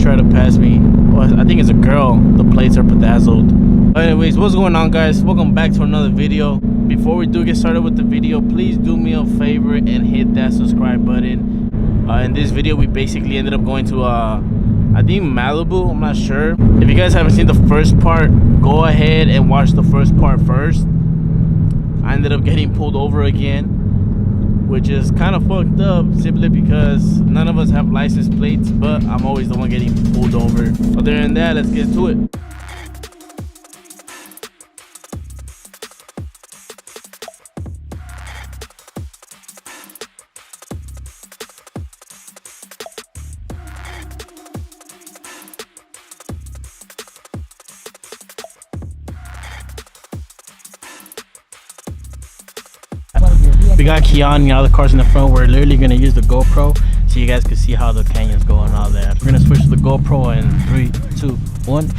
try to pass me. Well, I think it's a girl. The plates are bedazzled. But anyways, what's going on, guys? Welcome back to another video. Before we do get started with the video, please do me a favor and hit that subscribe button. In this video, we basically ended up going to I think Malibu. I'm not sure. If you guys haven't seen the first part, go ahead and watch the first part first. I ended up getting pulled over again, which is kind of fucked up simply because none of us have license plates, but I'm always the one getting pulled over. Other than that, let's get to it. We got Keanu and all the cars in the front. We're literally gonna use the GoPro so you guys can see how the canyon's going and all that. We're gonna switch to the GoPro in 3, 2, 1.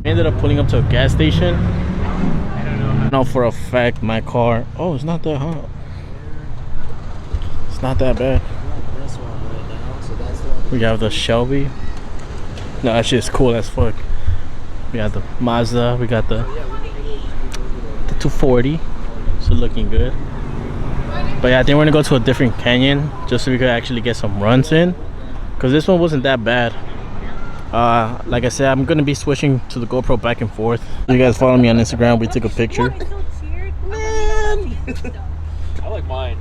Ended up pulling up to a gas station. I know for a fact my car, oh, it's not that hot. It's not that bad. We have the Shelby. No, that shit's cool as fuck. We got the Mazda, we got the 240. So looking good. But yeah, I think we're gonna go to a different canyon just so we could actually get some runs in, because this one wasn't that bad. Like I said, I'm gonna be switching to the GoPro back and forth. You guys follow me on Instagram. We took a picture. Man, I like mine.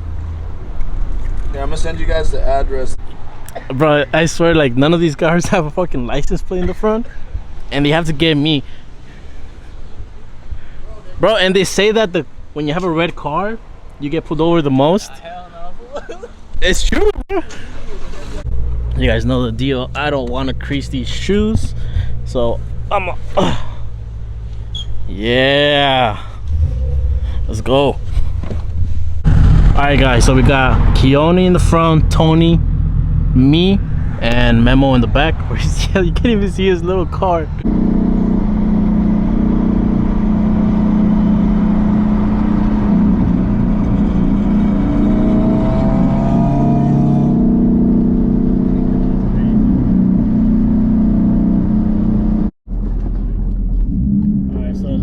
Yeah, I'm gonna send you guys the address. Bro, I swear, like, none of these cars have a fucking license plate in the front, and they have to get me. Bro, and they say that when you have a red car, you get pulled over the most. Hell no. It's true, bro. You guys know the deal. I don't want to crease these shoes, so I'm yeah, let's go. All right, guys, so we got Keone in the front, Tony, me, and Memo in the back. You can't even see his little car.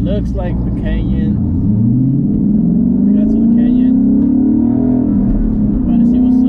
Looks like the canyon. We got to the canyon. We're about to see what's up.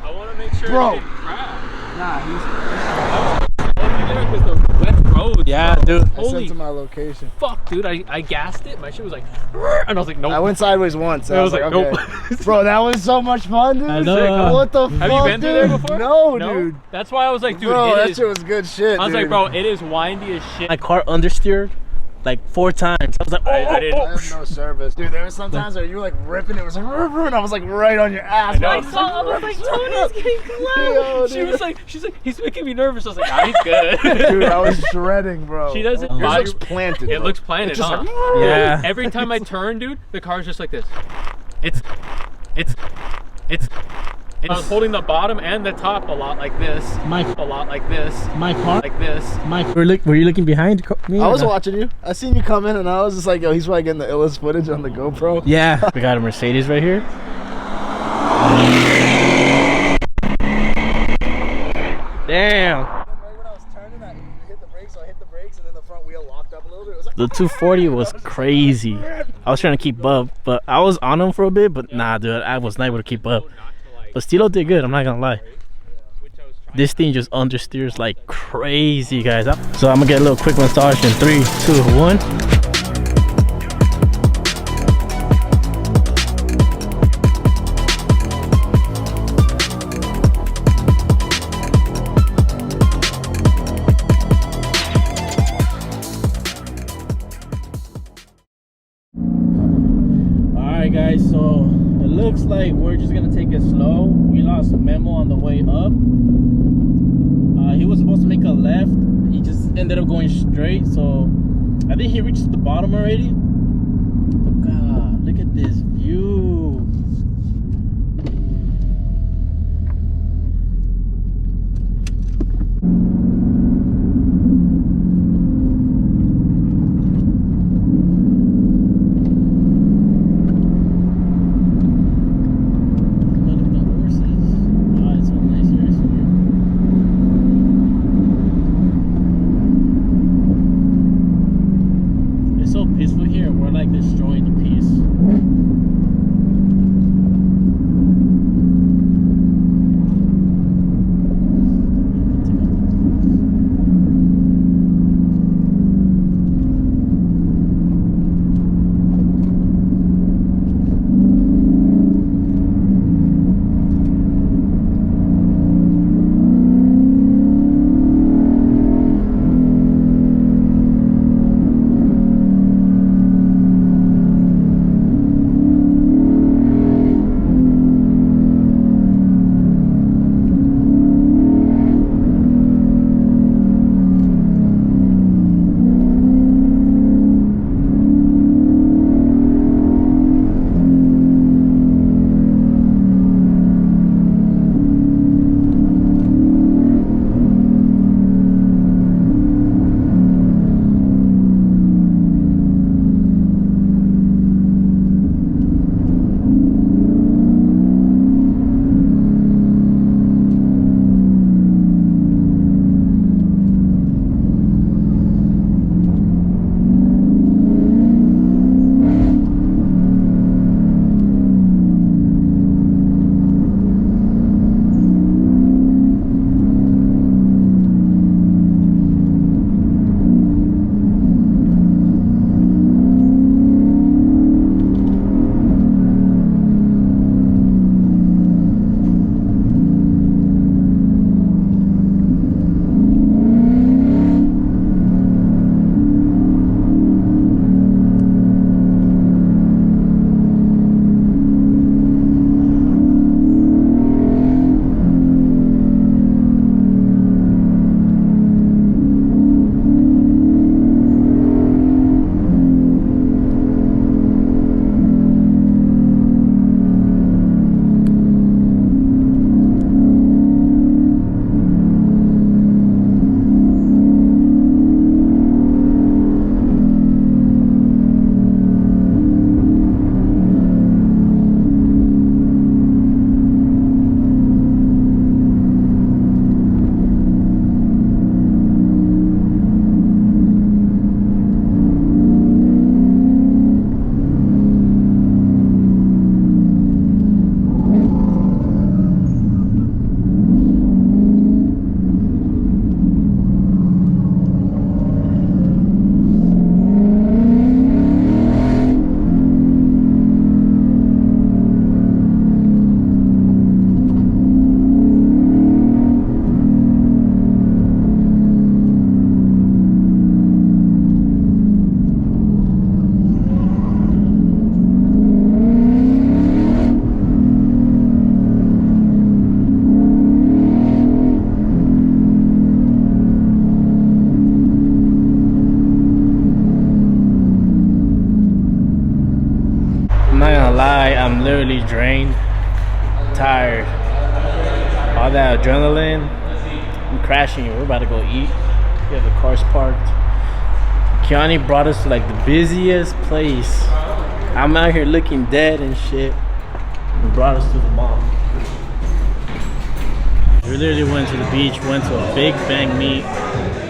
I want to make sure. Bro. It didn't crash. Nah, he's. Because the wet roads. Yeah, bro. dude. I sent Holy him my location. fuck, dude! I gassed it. My shit was like, and I was like, nope. I went sideways once. I was like, okay. nope. Bro, that was so much fun, dude. I know. What the fuck, Have you been through there dude? before? No, dude. That's why I was like, dude, Bro, it that is. shit was good shit, I was dude. like, bro, it is windy as shit. My car understeered like 4 times. I was like, oh, I didn't. I have no service. Dude, there was some times where you were like ripping, it was like, and I was like right on your ass. I bro. know. I was like, Tony's getting close. She was like, she's like, he's making me nervous. I was like, nah, he's good. Dude, I was shredding, bro. She doesn't. Yours Yours looks planted. It bro. looks planted, It's just huh? like, Yeah. Every time I turn, dude, the car's just like this. It's. I was holding the bottom and the top a lot like this. My car. Like this. Were you looking behind me? I was or not? watching you. I seen you come in and I was just like, yo, he's probably getting the illest footage on the GoPro. Yeah. We got a Mercedes right here. Damn. Right when I was turning, I hit the brakes, so I hit the brakes, and then the front wheel locked up a little bit. It was like, The 240 was crazy. I was trying to keep up, but I was on him for a bit, but nah, dude, I was not able to keep up. But Stilo did good, I'm not gonna lie. This thing just understeers like crazy, guys. So I'm gonna get a little quick massage in 3, 2, 1. Alright guys, so it looks like we're just gonna take it slow. We lost Memo on the way up. He was supposed to make a left. He just ended up going straight, so I think he reached the bottom already. But God, look at this view. Peaceful here. We're like destroying the peace. night. I'm literally drained, tired. All that adrenaline. I'm crashing. We're about to go eat. We have the cars parked. Kiani brought us to like the busiest place. I'm out here looking dead and shit. He brought us to the mall. We literally went to the beach, went to a big bang meet,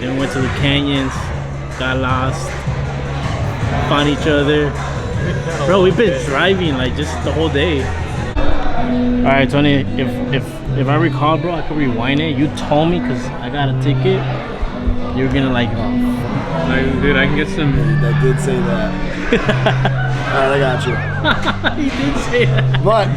then we went to the canyons, got lost, found each other. Bro, we've been driving like just the whole day. All right, Tony, if I recall, bro, I could rewind it. You told me because I got a ticket. You're gonna like, Dude, I can get some. I did say that. Alright, I got you. He did say that. But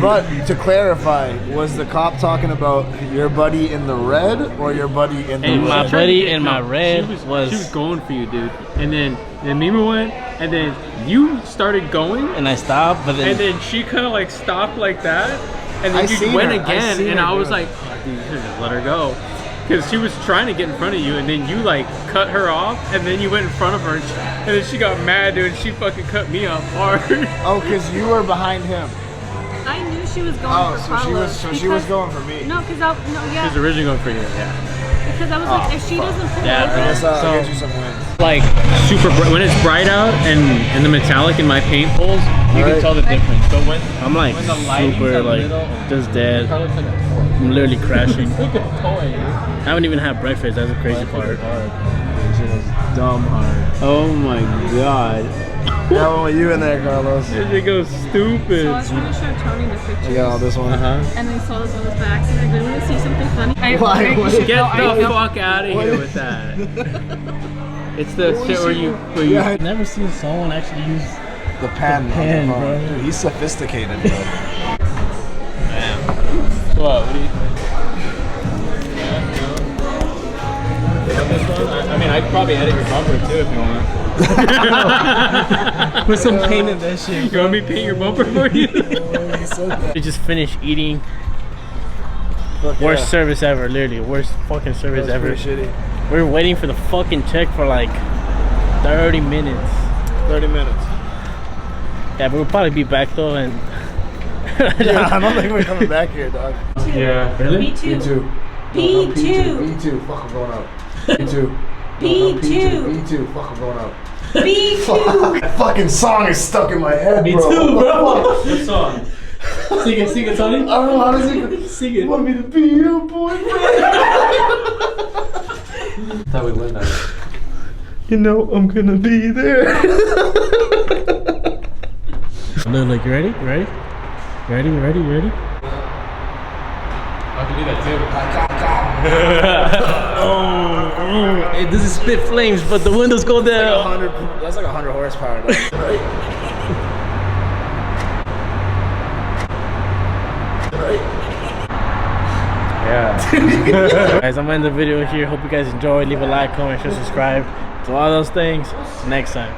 to clarify, was the cop talking about your buddy in the red or your buddy in the And red? my buddy in my red she was going for you, dude. And then Mima went, and then you started going, and I stopped, but then and then she kind of like stopped like that, and then I you seen went her. I again, seen and her I was do it. like, oh, dude, you should just let her go. Because she was trying to get in front of you, and then you like cut her off, and then you went in front of her, and then she got mad, dude, and she fucking cut me off hard. Oh, because you were behind him. I knew she was going Oh, for so Carlos. she was going for me. No, because She was originally going for you, yeah. because I was like, if she doesn't pull Yeah, over, I guess I'll So- get you some wins. Like super bright when it's bright out, and the metallic in my paint holes, you can Alright. tell the difference. But when I'm like when the lighting's super a like little- just dead. Car looks like a Ford. I'm literally crashing. Look at the toy. I haven't even had breakfast. That's the crazy part. Dumb hard. Oh my god. Yeah, well, you in there, Carlos. This shit goes so I stupid. was trying to show Tony the pictures. You got all this one? Uh-huh. And then he saw this on his back, so I really want to see something funny. Why? You What? should Get know, the I know. fuck out of here with that. It's the shit where you Yeah. I've never seen someone actually use. The pen. The pen, on the phone. bro. Dude, he's sophisticated, bro. What do you think? I mean, I could probably edit your bumper too if you want. Put some paint in that shit. You want me to paint your bumper for you? He's so good. We just finished eating. Fuck Worst yeah. service ever, literally. Worst fucking service That was ever. pretty shitty. We were waiting for the fucking check for like 30 minutes. 30 minutes. Yeah, but we'll probably be back though, and Yeah, I don't think we're coming back here, dog. Yeah. Really? B2. B2. B2. B2. Fuck, I'm going up. B2. B2. B2. Fuck, I'm going up. B2. That fucking song is stuck in my head, me bro. too, bro. What song? Sing it, Tony. I don't know how to sing it. Sing You it. want me to be your boyfriend? Thought we went that. You know I'm gonna be there. Look, like, you ready? You ready? You ready? You ready? You ready? I can do that too. Oh, it doesn't spit flames, but the windows go down. That's like 100 horsepower, though. Right? Yeah. Guys, I'm gonna end the video here. Hope you guys enjoyed. Leave a like, comment, share, subscribe. Do all those things. Next time.